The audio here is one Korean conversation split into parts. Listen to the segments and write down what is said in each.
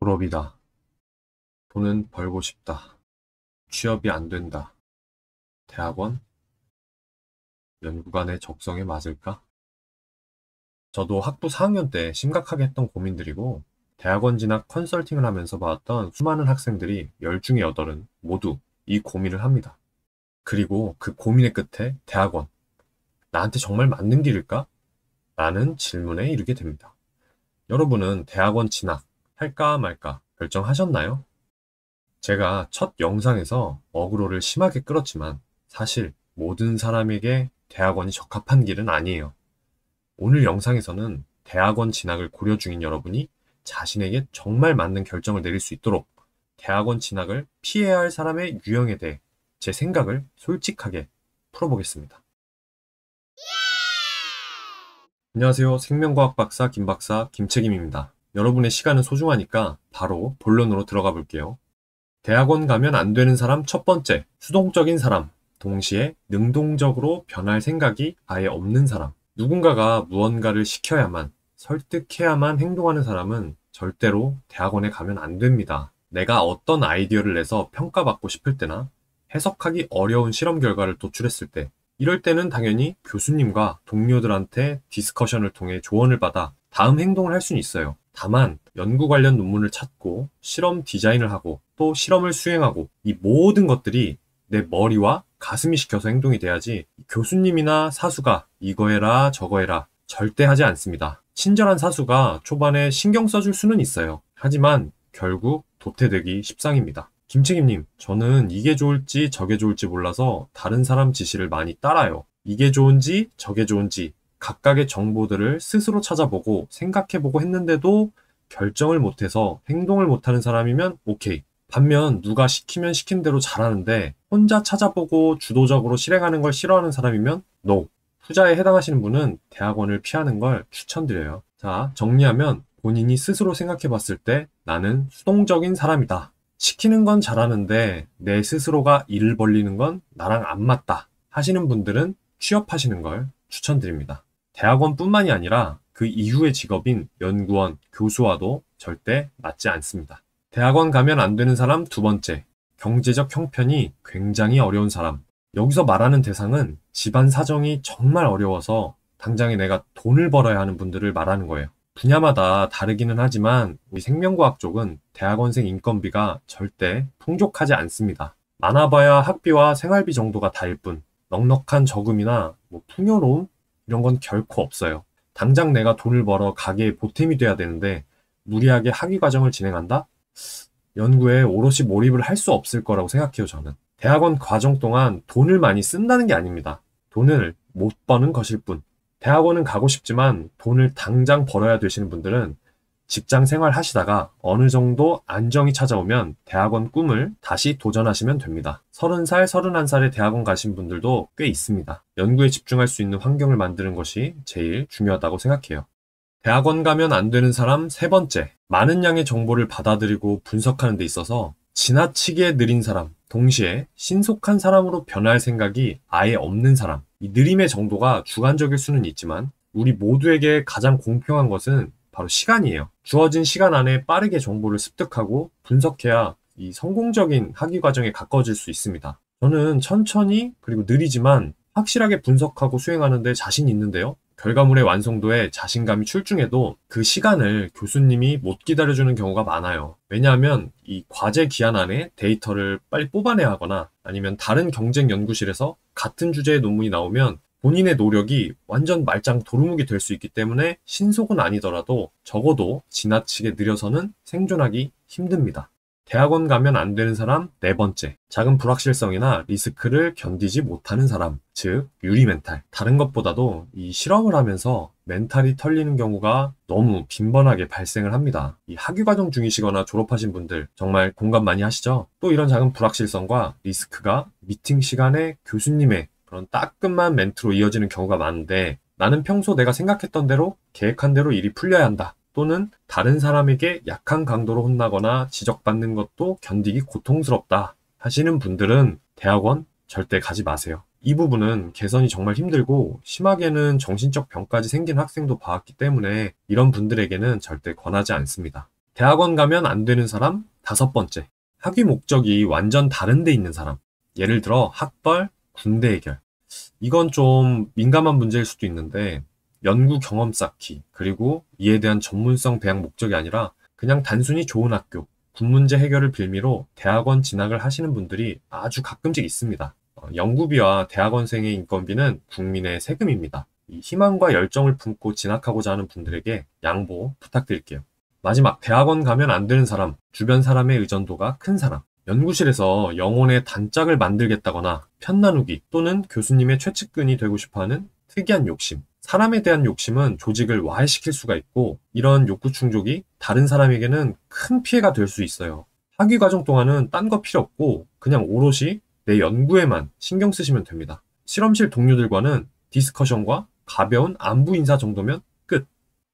졸업이다. 돈은 벌고 싶다. 취업이 안 된다. 대학원? 연구관의 적성에 맞을까? 저도 학부 4학년 때 심각하게 했던 고민들이고, 대학원 진학 컨설팅을 하면서 봤던 수많은 학생들이 10 중에 8은 모두 이 고민을 합니다. 그리고 그 고민의 끝에 대학원, 나한테 정말 맞는 길일까? 라는 질문에 이르게 됩니다. 여러분은 대학원 진학 할까 말까 결정하셨나요? 제가 첫 영상에서 어그로를 심하게 끌었지만 사실 모든 사람에게 대학원이 적합한 길은 아니에요. 오늘 영상에서는 대학원 진학을 고려 중인 여러분이 자신에게 정말 맞는 결정을 내릴 수 있도록 대학원 진학을 피해야 할 사람의 유형에 대해 제 생각을 솔직하게 풀어보겠습니다. 안녕하세요. 생명과학 박사 김 박사 김책임입니다. 여러분의 시간은 소중하니까 바로 본론으로 들어가 볼게요. 대학원 가면 안 되는 사람 첫 번째, 수동적인 사람. 동시에 능동적으로 변할 생각이 아예 없는 사람. 누군가가 무언가를 시켜야만, 설득해야만 행동하는 사람은 절대로 대학원에 가면 안 됩니다. 내가 어떤 아이디어를 내서 평가받고 싶을 때나 해석하기 어려운 실험 결과를 도출했을 때, 이럴 때는 당연히 교수님과 동료들한테 디스커션을 통해 조언을 받아 다음 행동을 할 수는 있어요. 다만 연구 관련 논문을 찾고 실험 디자인을 하고 또 실험을 수행하고 이 모든 것들이 내 머리와 가슴이 시켜서 행동이 돼야지 교수님이나 사수가 이거 해라 저거 해라 절대 하지 않습니다. 친절한 사수가 초반에 신경 써줄 수는 있어요. 하지만 결국 도태되기 십상입니다. 김책임님, 저는 이게 좋을지 저게 좋을지 몰라서 다른 사람 지시를 많이 따라요. 이게 좋은지 저게 좋은지 각각의 정보들을 스스로 찾아보고 생각해보고 했는데도 결정을 못해서 행동을 못하는 사람이면 오케이. 반면 누가 시키면 시킨 대로 잘하는데 혼자 찾아보고 주도적으로 실행하는 걸 싫어하는 사람이면 NO. 후자에 해당하시는 분은 대학원을 피하는 걸 추천드려요. 자, 정리하면 본인이 스스로 생각해봤을 때 나는 수동적인 사람이다. 시키는 건 잘하는데 내 스스로가 일을 벌리는 건 나랑 안 맞다 하시는 분들은 취업하시는 걸 추천드립니다. 대학원뿐만이 아니라 그 이후의 직업인 연구원, 교수와도 절대 맞지 않습니다. 대학원 가면 안 되는 사람 두 번째, 경제적 형편이 굉장히 어려운 사람. 여기서 말하는 대상은 집안 사정이 정말 어려워서 당장에 내가 돈을 벌어야 하는 분들을 말하는 거예요. 분야마다 다르기는 하지만 우리 생명과학 쪽은 대학원생 인건비가 절대 풍족하지 않습니다. 많아봐야 학비와 생활비 정도가 다일 뿐 넉넉한 저금이나 풍요로움 이런 건 결코 없어요. 당장 내가 돈을 벌어 가게에 보탬이 돼야 되는데 무리하게 학위 과정을 진행한다? 연구에 오롯이 몰입을 할 수 없을 거라고 생각해요, 저는. 대학원 과정 동안 돈을 많이 쓴다는 게 아닙니다. 돈을 못 버는 것일 뿐. 대학원은 가고 싶지만 돈을 당장 벌어야 되시는 분들은 직장 생활 하시다가 어느 정도 안정이 찾아오면 대학원 꿈을 다시 도전하시면 됩니다. 30살, 31살에 대학원 가신 분들도 꽤 있습니다. 연구에 집중할 수 있는 환경을 만드는 것이 제일 중요하다고 생각해요. 대학원 가면 안 되는 사람 세 번째, 많은 양의 정보를 받아들이고 분석하는 데 있어서 지나치게 느린 사람, 동시에 신속한 사람으로 변할 생각이 아예 없는 사람. 이 느림의 정도가 주관적일 수는 있지만 우리 모두에게 가장 공평한 것은 바로 시간이에요. 주어진 시간 안에 빠르게 정보를 습득하고 분석해야 이 성공적인 학위 과정에 가까워질 수 있습니다. 저는 천천히 그리고 느리지만 확실하게 분석하고 수행하는 데 자신이 있는데요. 결과물의 완성도에 자신감이 출중해도 그 시간을 교수님이 못 기다려주는 경우가 많아요. 왜냐하면 이 과제 기한 안에 데이터를 빨리 뽑아내야 하거나 아니면 다른 경쟁 연구실에서 같은 주제의 논문이 나오면 본인의 노력이 완전 말짱 도루묵이 될 수 있기 때문에 신속은 아니더라도 적어도 지나치게 느려서는 생존하기 힘듭니다. 대학원 가면 안 되는 사람 네 번째, 작은 불확실성이나 리스크를 견디지 못하는 사람, 즉 유리 멘탈. 다른 것보다도 이 실험을 하면서 멘탈이 털리는 경우가 너무 빈번하게 발생을 합니다. 이 학위 과정 중이시거나 졸업하신 분들 정말 공감 많이 하시죠? 또 이런 작은 불확실성과 리스크가 미팅 시간에 교수님의 그런 따끔한 멘트로 이어지는 경우가 많은데 나는 평소 내가 생각했던 대로 계획한 대로 일이 풀려야 한다. 또는 다른 사람에게 약한 강도로 혼나거나 지적받는 것도 견디기 고통스럽다 하시는 분들은 대학원 절대 가지 마세요. 이 부분은 개선이 정말 힘들고 심하게는 정신적 병까지 생긴 학생도 봐왔기 때문에 이런 분들에게는 절대 권하지 않습니다. 대학원 가면 안 되는 사람 5번째. 학위 목적이 완전 다른 데 있는 사람. 예를 들어 학벌, 군대 해결. 이건 좀 민감한 문제일 수도 있는데 연구 경험 쌓기, 그리고 이에 대한 전문성 배양 목적이 아니라 그냥 단순히 좋은 학교, 군 문제 해결을 빌미로 대학원 진학을 하시는 분들이 아주 가끔씩 있습니다. 연구비와 대학원생의 인건비는 국민의 세금입니다. 이 희망과 열정을 품고 진학하고자 하는 분들에게 양보 부탁드릴게요. 마지막, 대학원 가면 안 되는 사람, 주변 사람의 의존도가 큰 사람. 연구실에서 영혼의 단짝을 만들겠다거나 편나누기 또는 교수님의 최측근이 되고 싶어하는 특이한 욕심. 사람에 대한 욕심은 조직을 와해시킬 수가 있고 이런 욕구 충족이 다른 사람에게는 큰 피해가 될 수 있어요. 학위 과정 동안은 딴 거 필요 없고 그냥 오롯이 내 연구에만 신경 쓰시면 됩니다. 실험실 동료들과는 디스커션과 가벼운 안부 인사 정도면 끝.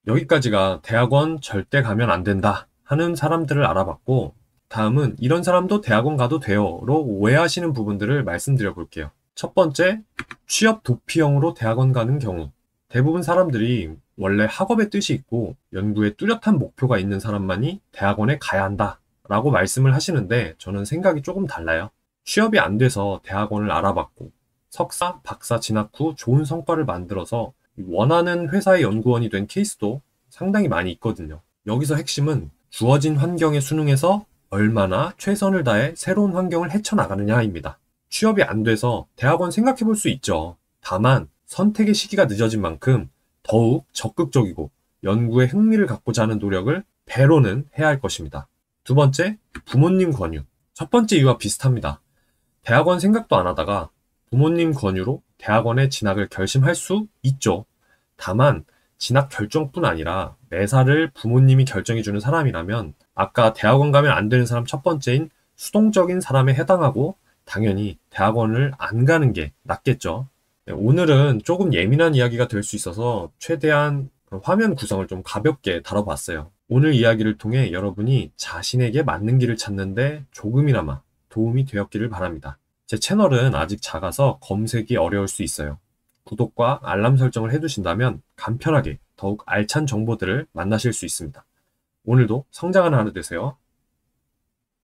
여기까지가 대학원 절대 가면 안 된다 하는 사람들을 알아봤고, 다음은 이런 사람도 대학원 가도 돼요로 오해하시는 부분들을 말씀드려 볼게요. 첫 번째, 취업 도피형으로 대학원 가는 경우. 대부분 사람들이 원래 학업의 뜻이 있고 연구에 뚜렷한 목표가 있는 사람만이 대학원에 가야 한다 라고 말씀을 하시는데 저는 생각이 조금 달라요. 취업이 안 돼서 대학원을 알아봤고 석사, 박사 진학 후 좋은 성과를 만들어서 원하는 회사의 연구원이 된 케이스도 상당히 많이 있거든요. 여기서 핵심은 주어진 환경에 순응해서 얼마나 최선을 다해 새로운 환경을 헤쳐나가느냐입니다. 취업이 안 돼서 대학원 생각해 볼 수 있죠. 다만 선택의 시기가 늦어진 만큼 더욱 적극적이고 연구에 흥미를 갖고자 하는 노력을 배로는 해야 할 것입니다. 두 번째, 부모님 권유. 첫 번째 이유와 비슷합니다. 대학원 생각도 안 하다가 부모님 권유로 대학원에 진학을 결심할 수 있죠. 다만 진학 결정뿐 아니라 매사를 부모님이 결정해주는 사람이라면 아까 대학원 가면 안 되는 사람 첫 번째인 수동적인 사람에 해당하고 당연히 대학원을 안 가는 게 낫겠죠. 오늘은 조금 예민한 이야기가 될 수 있어서 최대한 화면 구성을 좀 가볍게 다뤄봤어요. 오늘 이야기를 통해 여러분이 자신에게 맞는 길을 찾는데 조금이나마 도움이 되었기를 바랍니다. 제 채널은 아직 작아서 검색이 어려울 수 있어요. 구독과 알람 설정을 해두신다면 간편하게 더욱 알찬 정보들을 만나실 수 있습니다. 오늘도 성장하는 하루 되세요.